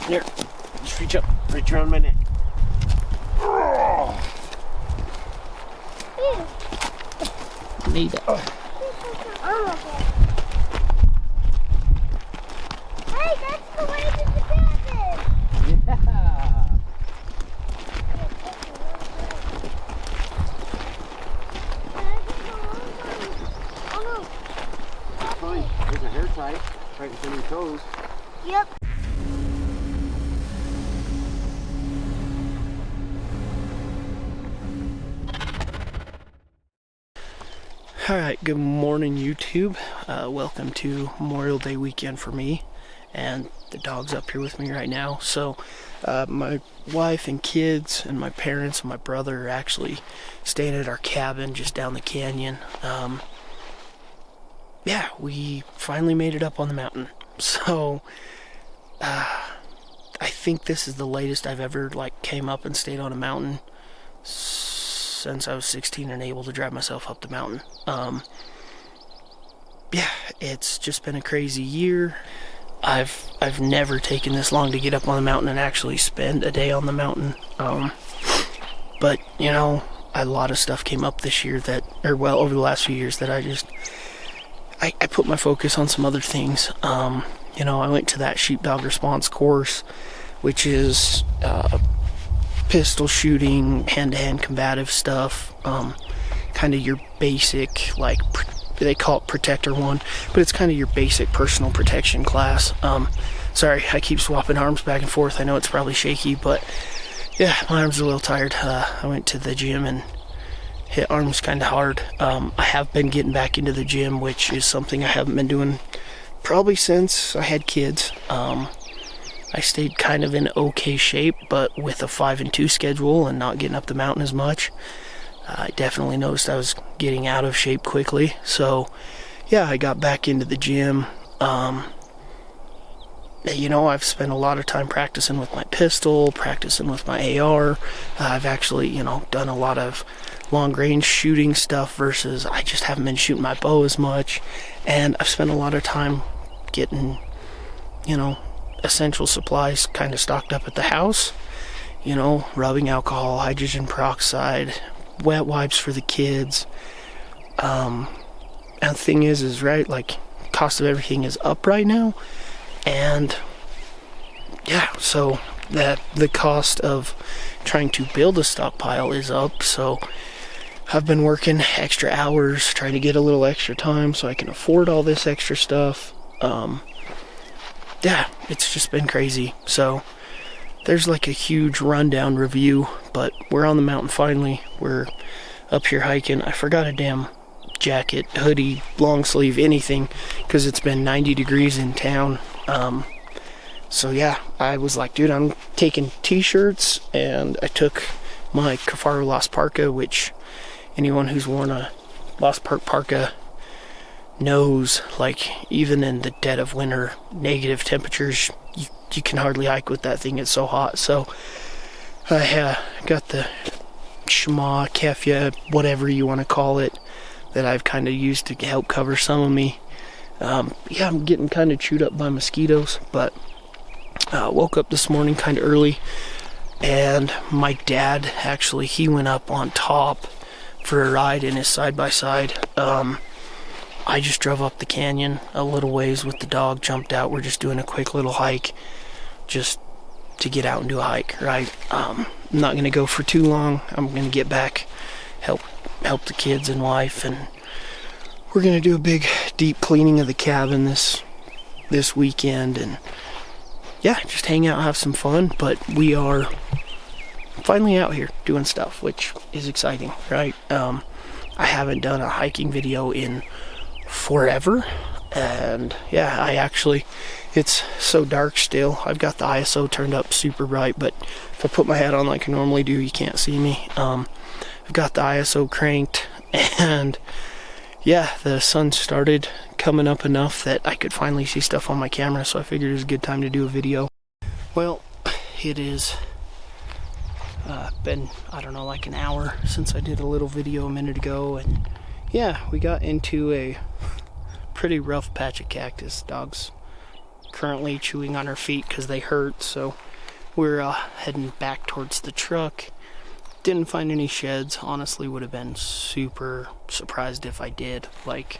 Here, just reach up, reach around my neck. Need it. Hey, that's the way to the cabin. Yeah. That's fine. There's a hair tie right between your toes. Yep. Alright, good morning YouTube. Welcome to Memorial Day weekend for me, and the dog's up here with me right now. So my wife and kids and my parents and my brother are actually staying at our cabin just down the canyon. Yeah, we finally made it up on the mountain. So I think this is the latest I've ever came up and stayed on a mountain since I was 16 and able to drive myself up the mountain. Yeah, it's just been a crazy year. I've never taken this long to get up on the mountain and actually spend a day on the mountain. But you know, a lot of stuff came up this year over the last few years that I put my focus on some other things. You know, I went to that sheepdog response course, which is pistol shooting, hand-to-hand combative stuff, kind of your basic, they call it Protector 1, but it's kind of your basic personal protection class. Sorry, I keep swapping arms back and forth. I know it's probably shaky, but yeah, my arm's a little tired. I went to the gym and hit arms kind of hard. I have been getting back into the gym, which is something I haven't been doing probably since I had kids. I stayed kind of in okay shape, but with a 5 and 2 schedule and not getting up the mountain as much, I definitely noticed I was getting out of shape quickly. So yeah, I got back into the gym. You know, I've spent a lot of time practicing with my pistol, practicing with my AR. I've actually, you know, done a lot of long range shooting stuff versus I just haven't been shooting my bow as much. And I've spent a lot of time getting, you know, essential supplies kind of stocked up at the house. You know, rubbing alcohol, hydrogen peroxide, wet wipes for the kids. And the thing is right, cost of everything is up right now. And yeah, so that the cost of trying to build a stockpile is up. So I've been working extra hours, trying to get a little extra time so I can afford all this extra stuff. Yeah, it's just been crazy. So there's a huge rundown review, but we're on the mountain finally. We're up here hiking. I forgot a damn jacket, hoodie, long sleeve, anything, because it's been 90 degrees in town. So yeah, I was like, dude, I'm taking t-shirts, and I took my Kifaru Lost Parka, which anyone who's worn a Lost Park parka knows, even in the dead of winter, negative temperatures, you can hardly hike with that thing. It's so hot. So I got the Shema, Kefia, whatever you want to call it, that I've kind of used to help cover some of me. Yeah, I'm getting kind of chewed up by mosquitoes, but woke up this morning kind of early, and my dad, actually, he went up on top for a ride in his side-by-side. I just drove up the canyon a little ways with the dog, jumped out. We're just doing a quick little hike just to get out and do a hike, right? I'm not going to go for too long. I'm going to get back, help the kids and wife, and we're going to do a big, deep cleaning of the cabin this weekend, and yeah, just hang out, have some fun. But we are finally out here doing stuff, which is exciting, right? I haven't done a hiking video in forever, and yeah, it's so dark still. I've got the ISO turned up super bright, but if I put my hat on like I normally do, you can't see me. I've got the ISO cranked, and yeah, the sun started coming up enough that I could finally see stuff on my camera, so I figured it was a good time to do a video. Well, it is been, I don't know, an hour since I did a little video a minute ago, and yeah, we got into a pretty rough patch of cactus. Dog's currently chewing on her feet because they hurt, so we're heading back towards the truck. Didn't find any sheds. Honestly, would have been super surprised if I did. Like,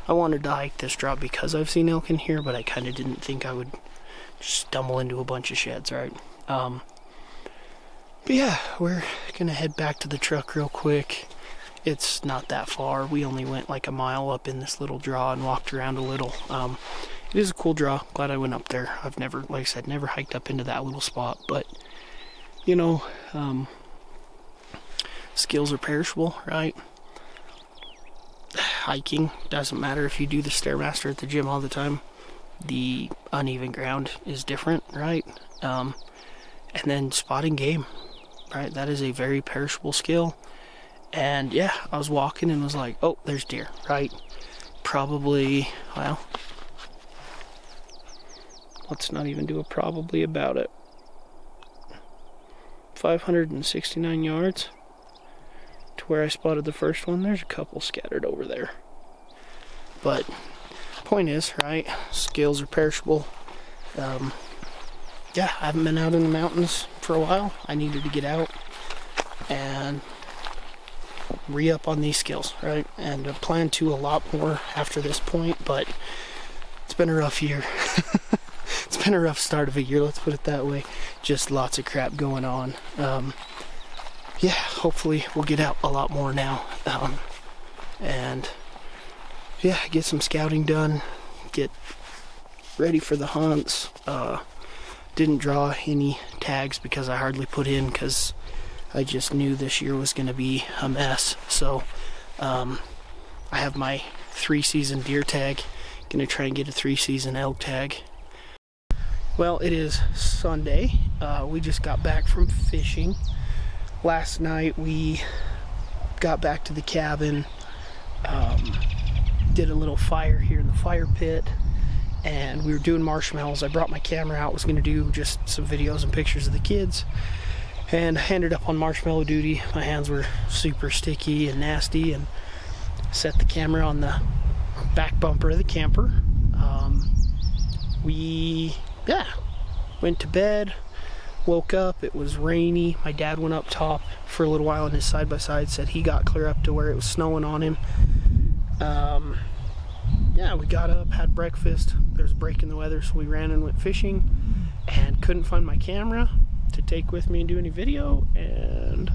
I wanted to hike this drop because I've seen elk in here, but I kind of didn't think I would stumble into a bunch of sheds, right? But yeah, we're gonna head back to the truck real quick. It's not that far. We only went like a mile up in this little draw and walked around a little. It is a cool draw. Glad I went up there. I've never, like I said, never hiked up into that little spot, but you know, skills are perishable, right? Hiking doesn't matter if you do the Stairmaster at the gym all the time. The uneven ground is different, right? And then spotting game, right? That is a very perishable skill. And yeah, I was walking and was like, oh, there's deer, right? Probably, well, let's not even do a probably about it. 569 yards to where I spotted the first one. There's a couple scattered over there. But point is, right, skills are perishable. Yeah, I haven't been out in the mountains for a while. I needed to get out and re-up on these skills, right? And I plan to a lot more after this point, but it's been a rough year. It's been a rough start of a year, let's put it that way. Just lots of crap going on. Yeah, hopefully we'll get out a lot more now. And yeah, get some scouting done, get ready for the hunts. Didn't draw any tags because I hardly put in, because I just knew this year was going to be a mess. So I have my 3-season deer tag. Gonna try and get a 3-season elk tag. Well, it is Sunday. We just got back from fishing. Last night we got back to the cabin, did a little fire here in the fire pit, and we were doing marshmallows. I brought my camera out, was going to do just some videos and pictures of the kids, and I ended up on marshmallow duty. My hands were super sticky and nasty, and set the camera on the back bumper of the camper. We went to bed, woke up, it was rainy. My dad went up top for a little while in his side-by-side, said he got clear up to where it was snowing on him. Yeah, we got up, had breakfast. There was a break in the weather, so we ran and went fishing, and couldn't find my camera to take with me and do any video, and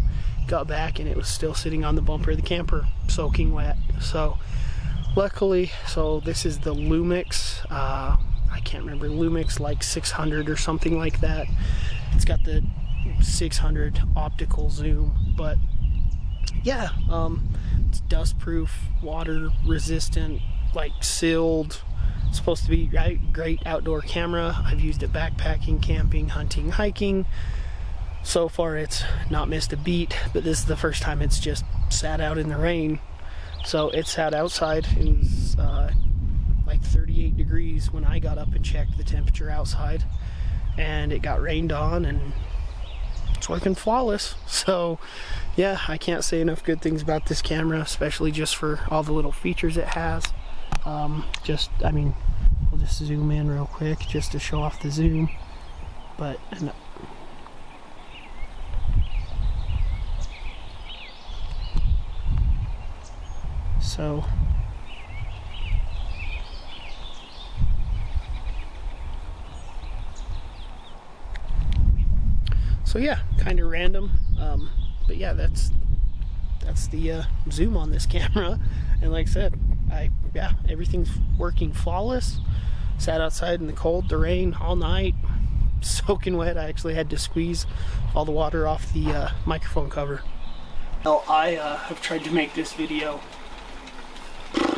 got back and it was still sitting on the bumper of the camper, soaking wet. So luckily, this is the Lumix, I can't remember, Lumix like 600 or something like that. It's got the 600 optical zoom, but yeah, it's dust proof, water resistant, like sealed. It's supposed to be great outdoor camera. I've used it backpacking, camping, hunting, hiking. So far it's not missed a beat, but this is the first time it's just sat out in the rain. So it sat outside. It was like 38 degrees when I got up and checked the temperature outside, and it got rained on, and it's working flawless. So yeah, I can't say enough good things about this camera, especially just for all the little features it has. I mean, we'll just zoom in real quick just to show off the zoom. But so yeah, kind of random, but yeah, that's the zoom on this camera. And like I said, everything's working flawless. Sat outside in the cold, the rain, all night, soaking wet. I actually had to squeeze all the water off the microphone cover. Well, I have tried to make this video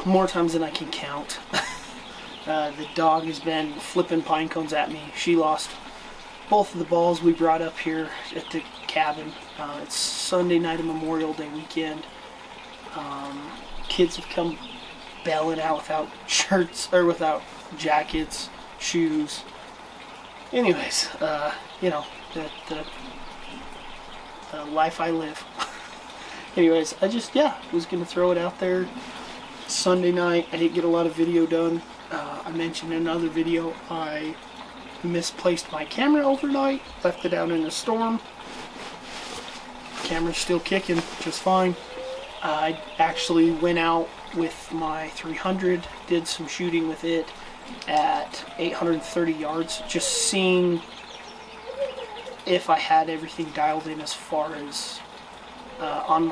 more times than I can count. The dog has been flipping pine cones at me. She lost both of the balls we brought up here at the cabin. It's Sunday night of Memorial Day weekend. Kids have come bailing out without shirts or without jackets, shoes. Anyways, you know, the life I live. Anyways, I just, was going to throw it out there. Sunday night, I didn't get a lot of video done. I mentioned in another video, I misplaced my camera overnight, left it out in a storm. Camera's still kicking just fine. I actually went out with my 300, did some shooting with it at 830 yards, just seeing if I had everything dialed in as far as on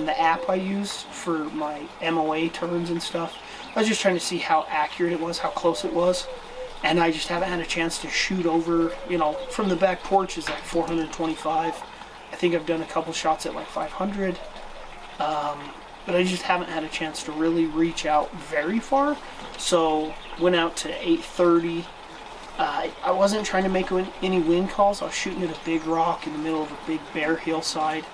the app I use for my MOA turns and stuff. I was just trying to see how accurate it was, how close it was, and I just haven't had a chance to shoot over, from the back porch is like 425. I think I've done a couple shots at like 500, but I just haven't had a chance to really reach out very far. So went out to 830. I wasn't trying to make any wind calls. I was shooting at a big rock in the middle of a big bare hillside,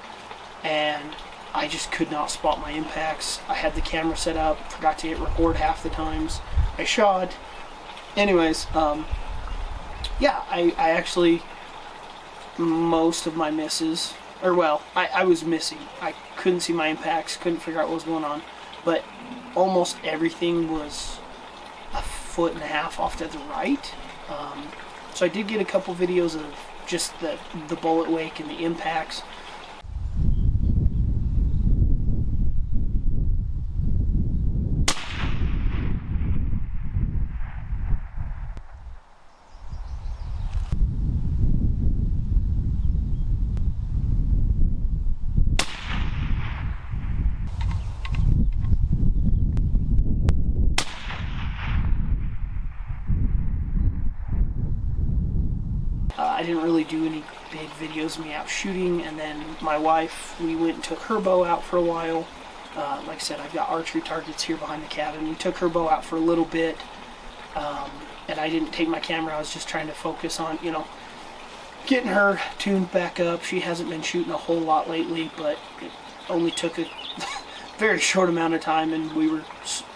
and I just could not spot my impacts. I had the camera set up, forgot to hit record half the times I shot. Anyways, yeah, I actually, most of my misses, I was missing. I couldn't see my impacts, couldn't figure out what was going on, but almost everything was a foot and a half off to the right. So I did get a couple videos of just the bullet wake and the impacts. I didn't really do any big videos of me out shooting, and then my wife, we went and took her bow out for a while. Like I said, I've got archery targets here behind the cabin. We took her bow out for a little bit, and I didn't take my camera. I was just trying to focus on, getting her tuned back up. She hasn't been shooting a whole lot lately, but it only took a very short amount of time, and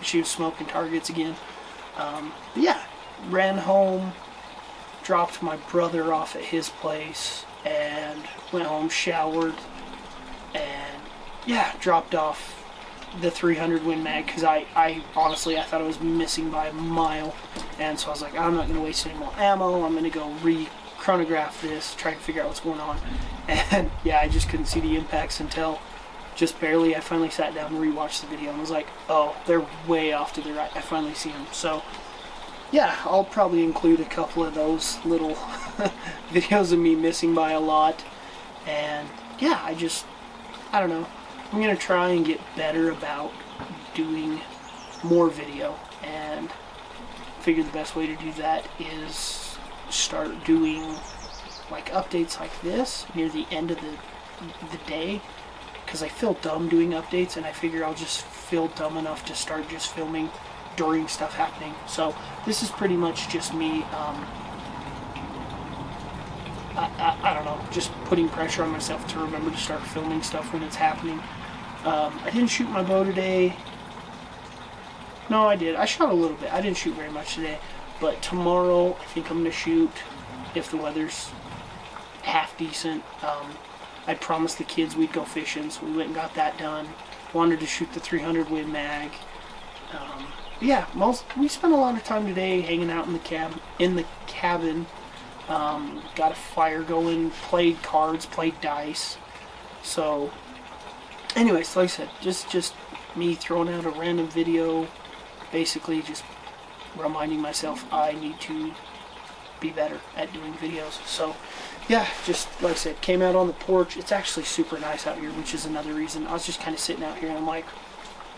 she was smoking targets again. But yeah, ran home, dropped my brother off at his place, and went home, showered, and yeah, dropped off the 300 Win Mag, because I honestly, I thought I was missing by a mile, and so I was like, I'm not going to waste any more ammo, I'm going to go chronograph this, try to figure out what's going on. And yeah, I just couldn't see the impacts until just barely. I finally sat down and rewatched the video and was like, oh, they're way off to the right. I finally see them. So yeah, I'll probably include a couple of those little videos of me missing by a lot. And yeah, I don't know. I'm going to try and get better about doing more video, and figure the best way to do that is start doing like updates like this near the end of the day, because I feel dumb doing updates, and I figure I'll just feel dumb enough to start just filming during stuff happening. So this is pretty much just me, I don't know, just putting pressure on myself to remember to start filming stuff when it's happening. I didn't shoot my bow today. No, I did. I shot a little bit. I didn't shoot very much today. But tomorrow, I think I'm going to shoot if the weather's half decent. I promised the kids we'd go fishing, so we went and got that done. Wanted to shoot the 300 Win Mag. Yeah, we spent a lot of time today hanging out in the cabin. Got a fire going, played cards, played dice. So, anyways, like I said, just me throwing out a random video, basically just reminding myself I need to be better at doing videos. So yeah, just like I said, came out on the porch. It's actually super nice out here, which is another reason. I was just kind of sitting out here and I'm like,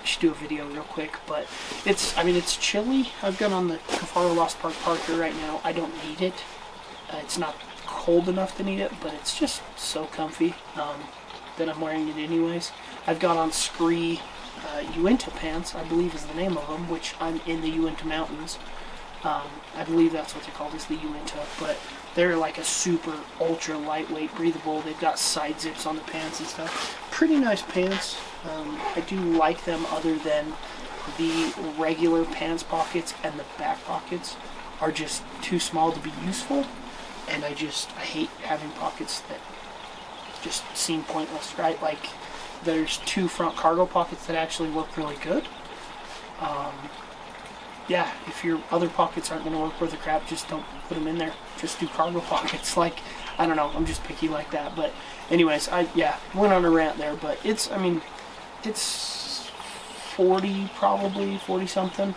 I should do a video real quick, but it's chilly. I've got on the Kifaru Lost Park Parker right now. I don't need it. It's not cold enough to need it, but it's just so comfy that I'm wearing it anyways. I've got on Scree Uinta pants, I believe is the name of them, which I'm in the Uinta Mountains. I believe that's what they're called, is the Uinta, but they're like a super ultra lightweight, breathable. They've got side zips on the pants and stuff. Pretty nice pants. I do like them, other than the regular pants pockets and the back pockets are just too small to be useful, and I hate having pockets that just seem pointless, right? Like, there's two front cargo pockets that actually look really good. yeah, if your other pockets aren't going to work worth a crap, just don't put them in there. Just do cargo pockets. Like, I don't know, I'm just picky like that. But anyways, went on a rant there. But it's 40 probably, 40 something,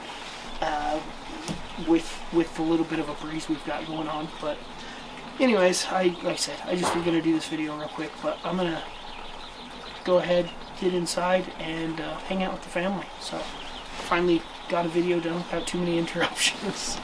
with the little bit of a breeze we've got going on. But anyways, like I said, I just was going to do this video real quick, but I'm going to go ahead, get inside, and hang out with the family. So finally got a video done without too many interruptions.